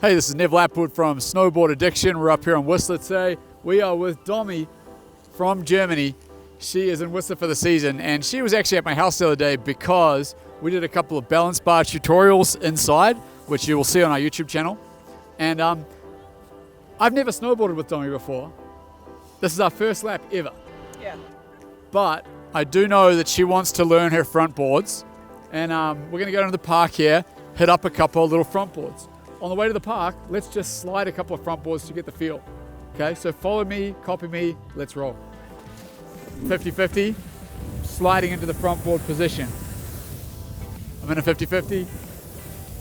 Hey, this is Nev from Snowboard Addiction. We're up here on Whistler today. We are with Domi from Germany. She is in Whistler for the season, and she was actually at my house the other day because we did a couple of balance bar tutorials inside, which you will see on our YouTube channel. And I've never snowboarded with Domi before. This is our first lap ever. Yeah. But I do know that she wants to learn her front boards, and we're gonna go to the park here, hit up a couple of little front boards. On the way to the park, let's just slide a couple of front boards to get the feel. Okay, so follow me, copy me, let's roll. 50-50, sliding into the front board position. I'm in a 50-50,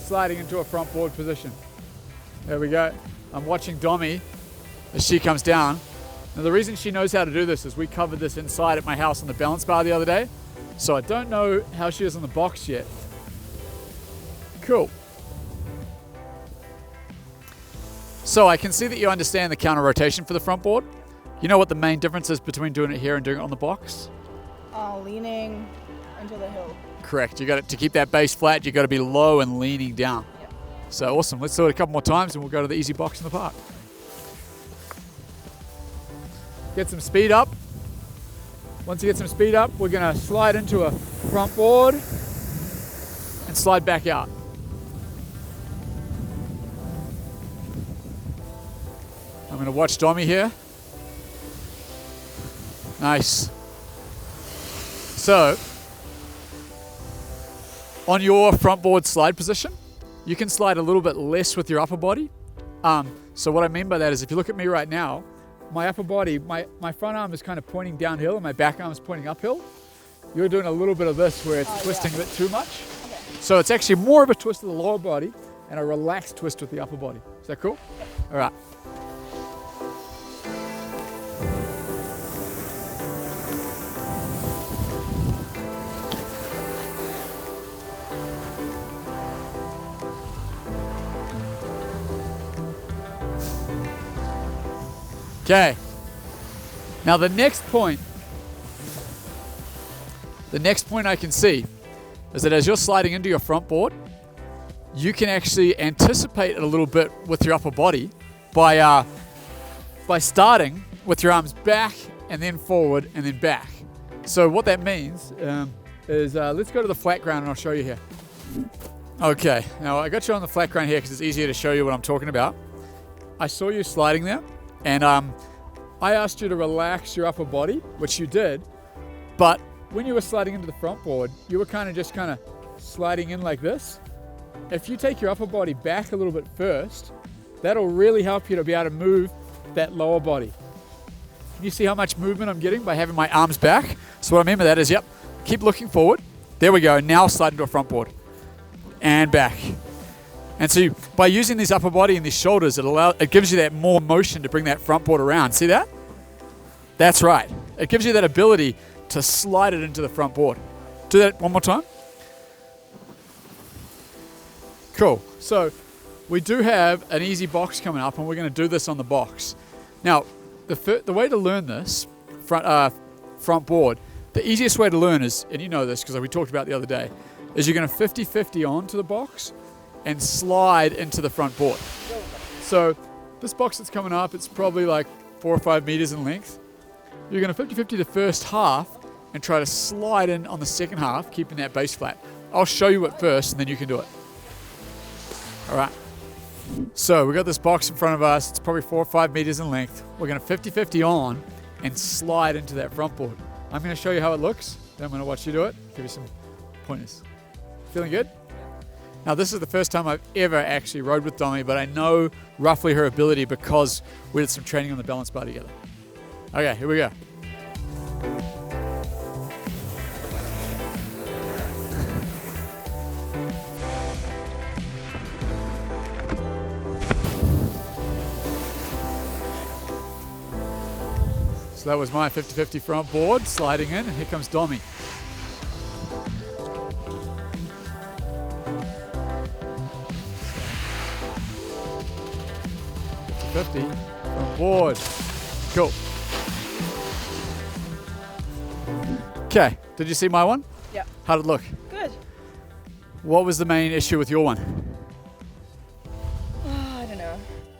sliding into a front board position. There we go. I'm watching Domi as she comes down. Now the reason she knows how to do this is we covered this inside at my house on the balance bar the other day. So I don't know how she is on the box yet. Cool. So I can see that you understand the counter rotation for the front board. You know what the main difference is between doing it here and doing it on the box? Leaning into the hill. Correct. You got to keep that base flat. You got to be low and leaning down. Yep. So awesome. Let's do it a couple more times and we'll go to the easy box in the park. Get some speed up. Once you get some speed up, we're going to slide into a front board and slide back out. I'm going to watch Domi here. Nice. So, on your front board slide position, you can slide a little bit less with your upper body. So what I mean by that is if you look at me right now, my upper body, my front arm is kind of pointing downhill and my back arm is pointing uphill. You're doing a little bit of this where it's twisting a bit too much. Okay. So it's actually more of a twist of the lower body and a relaxed twist with the upper body. Is that cool? All right. Okay, now the next point I can see is that as you're sliding into your front board, you can actually anticipate it a little bit with your upper body by starting with your arms back and then forward and then back. So what that means is let's go to the flat ground and I'll show you here. Okay, now I got you on the flat ground here because it's easier to show you what I'm talking about. I saw you sliding there. And I asked you to relax your upper body, which you did, but when you were sliding into the front board, you were kind of sliding in like this. If you take your upper body back a little bit first, that'll really help you to be able to move that lower body. Can you see how much movement I'm getting by having my arms back? So what I mean by that is, yep, keep looking forward. There we go, now slide into a front board. And back. And so by using this upper body and these shoulders, it gives you that more motion to bring that front board around. See that? That's right. It gives you that ability to slide it into the front board. Do that one more time. Cool. So we do have an easy box coming up and we're going to do this on the box. Now, the way to learn this front board, the easiest way to learn is, and you know this because we talked about it the other day, is you're going to 50-50 onto the box and slide into the front board. So this box that's coming up, it's probably like 4 or 5 meters in length. You're going to 50-50 the first half and try to slide in on the second half, keeping that base flat. I'll show you it first and then you can do it. All right. So we got this box in front of us. It's probably 4 or 5 meters in length. We're going to 50-50 on and slide into that front board. I'm going to show you how it looks. Then I'm going to watch you do it. Give you some pointers. Feeling good? Now this is the first time I've ever actually rode with Domi, but I know roughly her ability because we did some training on the balance bar together. Okay, here we go. So that was my 50-50 front board, sliding in, and here comes Domi. 50 from board. Cool. Okay, did you see my one? Yeah. How'd it look? Good. What was the main issue with your one? I don't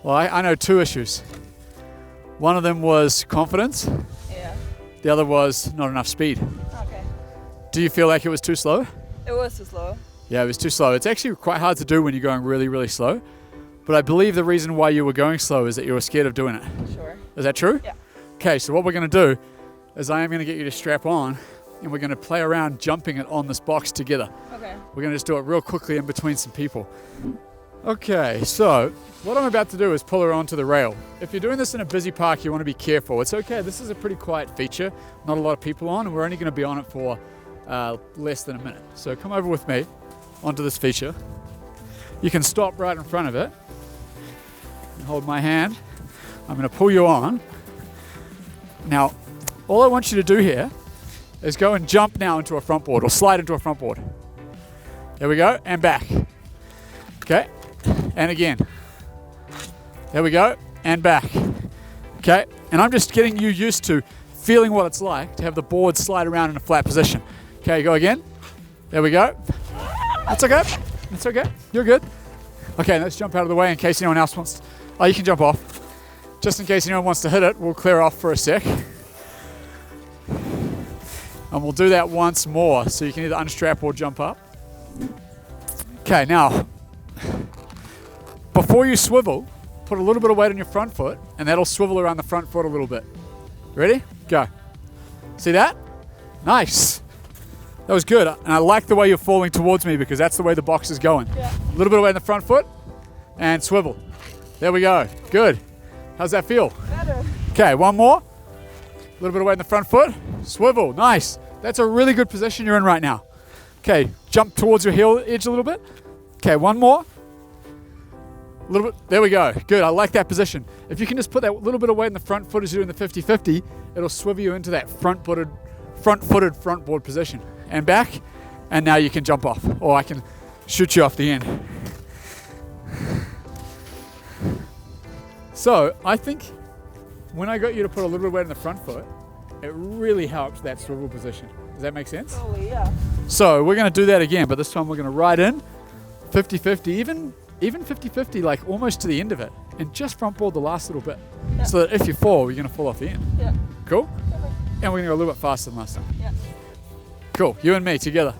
Well, I know 2 issues. One of them was confidence. Yeah. The other was not enough speed. Okay. Do you feel like it was too slow? It was too slow. Yeah, it was too slow. It's actually quite hard to do when you're going really, really slow. But I believe the reason why you were going slow is that you were scared of doing it. Sure. Is that true? Yeah. Okay, so what we're going to do is I am going to get you to strap on and we're going to play around jumping it on this box together. Okay. We're going to just do it real quickly in between some people. Okay, so what I'm about to do is pull her onto the rail. If you're doing this in a busy park, you want to be careful. It's okay, this is a pretty quiet feature, not a lot of people on, and we're only going to be on it for less than a minute. So come over with me onto this feature. You can stop right in front of it and hold my hand. I'm going to pull you on. Now, all I want you to do here is go and jump now into a front board or slide into a front board. There we go, and back. Okay, and again. There we go, and back. Okay, and I'm just getting you used to feeling what it's like to have the board slide around in a flat position. Okay, go again. There we go. That's okay. That's okay. You're good. Okay, let's jump out of the way in case anyone else wants to. Oh, you can jump off. Just in case anyone wants to hit it, we'll clear off for a sec. And we'll do that once more, so you can either unstrap or jump up. Okay, now, before you swivel, put a little bit of weight on your front foot, and that'll swivel around the front foot a little bit. Ready? Go. See that? Nice. That was good, and I like the way you're falling towards me because that's the way the box is going. Yeah. A little bit of weight in the front foot, and swivel. There we go. Good. How's that feel? Better. Okay, one more. A little bit of weight in the front foot. Swivel. Nice. That's a really good position you're in right now. Okay, jump towards your heel edge a little bit. Okay, one more. A little bit. There we go. Good. I like that position. If you can just put that little bit of weight in the front foot as you're doing the 50-50, it'll swivel you into that front-footed front board position. And back. And now you can jump off. Or I can shoot you off the end. So, I think when I got you to put a little bit of weight in the front foot, it really helped that swivel position. Does that make sense? Totally, yeah. So we're going to do that again, but this time we're going to ride in 50-50, even 50-50, like almost to the end of it, and just front board the last little bit. Yeah. So that if you fall, you're going to fall off the end. Yeah. Cool? Perfect. And we're going to go a little bit faster than last time. Yeah. Cool. You and me together.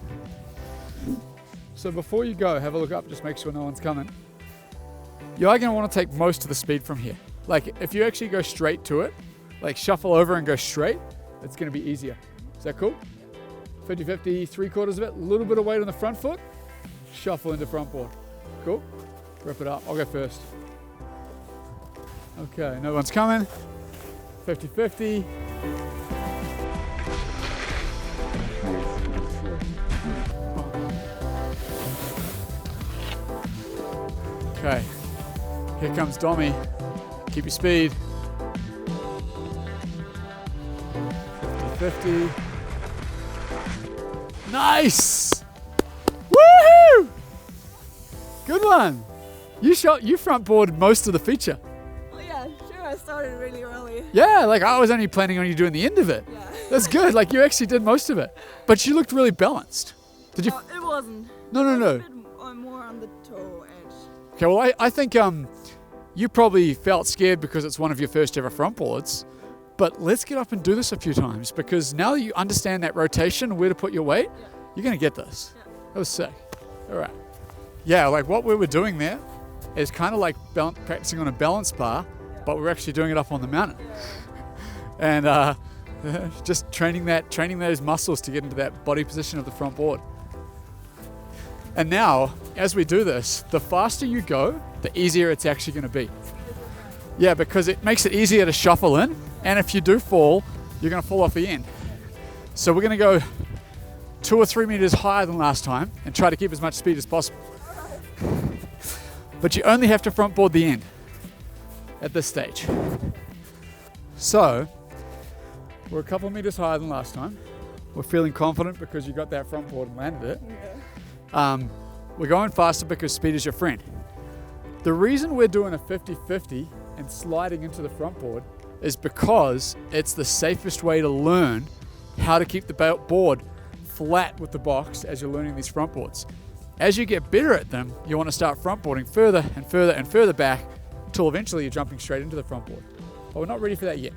So before you go, have a look up, just make sure no one's coming. You are going to want to take most of the speed from here. Like if you actually go straight to it, like shuffle over and go straight, it's going to be easier. Is that cool? 50-50, 3/4 of it, a little bit of weight on the front foot, shuffle into front board. Cool? Rip it up. I'll go first. Okay, no one's coming. 50-50. Okay, here comes Domi. Keep your speed. 50. Nice! Woohoo! Good one. You front boarded most of the feature. Oh yeah, sure. I started really early. Yeah, like I was only planning on you doing the end of it. Yeah. That's good. Like you actually did most of it, but you looked really balanced. Did you? No, it wasn't. No. It was a bit more on the toe edge. Okay. Well, I think you probably felt scared because it's one of your first ever front boards. But let's get up and do this a few times because now that you understand that rotation, where to put your weight, you're going to get this. Yeah. That was sick. All right. Yeah, like what we were doing there is kind of like practicing on a balance bar, but we're actually doing it up on the mountain. Yeah. And just training those muscles to get into that body position of the front board. And now, as we do this, the faster you go, the easier it's actually going to be. Yeah, because it makes it easier to shuffle in. And if you do fall, you're going to fall off the end. So we're going to go 2 or 3 meters higher than last time and try to keep as much speed as possible. But you only have to front board the end at this stage. So we're a couple of meters higher than last time. We're feeling confident because you got that front board and landed it. Yeah. We're going faster because speed is your friend. The reason we're doing a 50-50 and sliding into the front board is because it's the safest way to learn how to keep the board flat with the box as you're learning these front boards. As you get better at them, you want to start front boarding further and further and further back till eventually you're jumping straight into the front board. But we're not ready for that yet.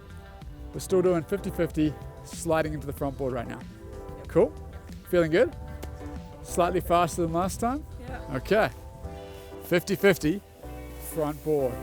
We're still doing 50-50, sliding into the front board right now. Cool? Feeling good? Slightly faster than last time? Yeah. Okay. 50-50, front board.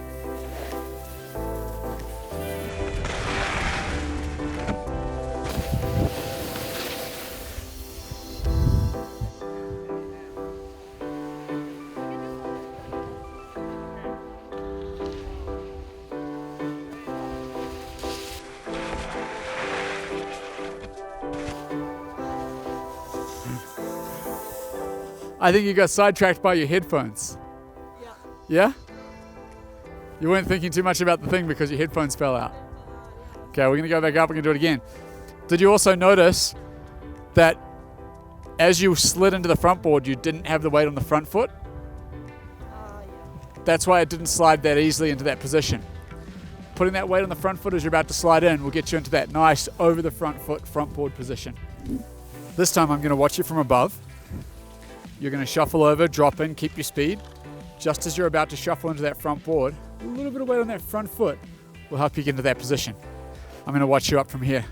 I think you got sidetracked by your headphones. Yeah. Yeah? You weren't thinking too much about the thing because your headphones fell out. Okay, we're gonna go back up, we're gonna do it again. Did you also notice that as you slid into the front board, you didn't have the weight on the front foot? Yeah. That's why it didn't slide that easily into that position. Putting that weight on the front foot as you're about to slide in will get you into that nice over the front foot, front board position. This time I'm gonna watch you from above. You're going to shuffle over, drop in, keep your speed. Just as you're about to shuffle into that front board, a little bit of weight on that front foot will help you get into that position. I'm going to watch you up from here.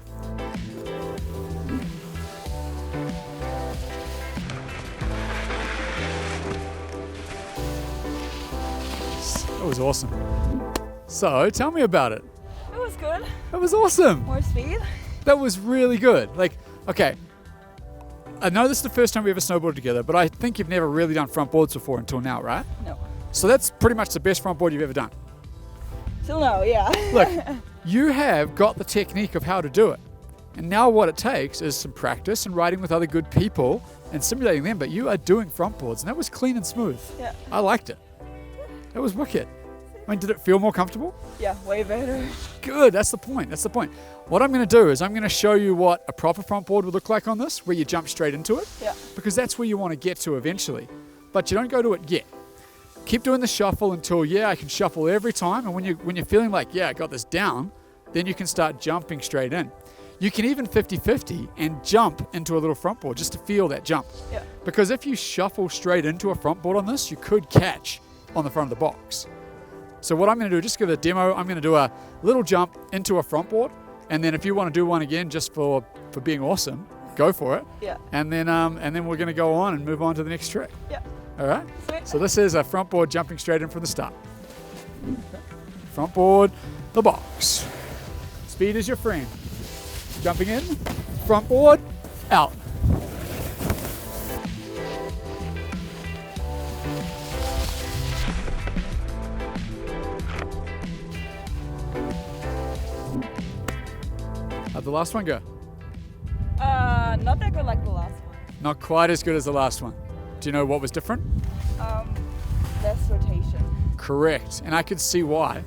That was awesome. So, tell me about it. It was good. That was awesome. More speed. That was really good. Like, okay. I know this is the first time we ever snowboarded together, but I think you've never really done front boards before until now, right? No. So that's pretty much the best front board you've ever done. Still no, yeah. Look, you have got the technique of how to do it. And now what it takes is some practice and riding with other good people and simulating them, but you are doing front boards and that was clean and smooth. Yeah. I liked it. That was wicked. I mean, did it feel more comfortable? Yeah, way better. Good, that's the point, that's the point. What I'm gonna do is I'm gonna show you what a proper front board would look like on this, where you jump straight into it. Yeah. Because that's where you wanna get to eventually. But you don't go to it yet. Keep doing the shuffle until, yeah, I can shuffle every time. And when you're feeling like, yeah, I got this down, then you can start jumping straight in. You can even 50-50 and jump into a little front board just to feel that jump. Yeah. Because if you shuffle straight into a front board on this, you could catch on the front of the box. So what I'm going to do, just give it a demo, I'm going to do a little jump into a front board, and then if you want to do one again just for being awesome, go for it. Yeah. And then we're going to go on and move on to the next trick. Yeah. All right? Sweet. So this is a front board jumping straight in from the start. Front board, the box. Speed is your friend. Jumping in, front board, out. How'd the last one go? Not that good like the last one. Not quite as good as the last one. Do you know what was different? Less rotation. Correct, and I could see why.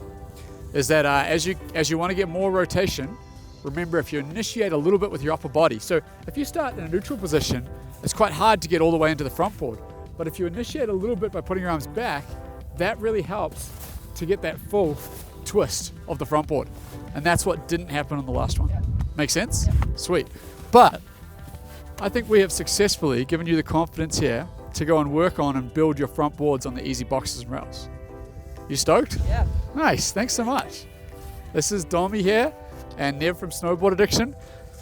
Is that as you want to get more rotation, remember if you initiate a little bit with your upper body. So if you start in a neutral position, it's quite hard to get all the way into the front board. But if you initiate a little bit by putting your arms back, that really helps to get that full twist of the front board. And that's what didn't happen on the last one. Yeah. Make sense? Yeah. Sweet. But I think we have successfully given you the confidence here to go and work on and build your front boards on the easy boxes and rails. You stoked? Yeah. Nice, thanks so much. This is Domi here and Nev from Snowboard Addiction.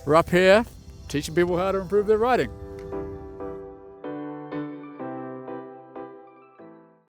We're up here teaching people how to improve their riding.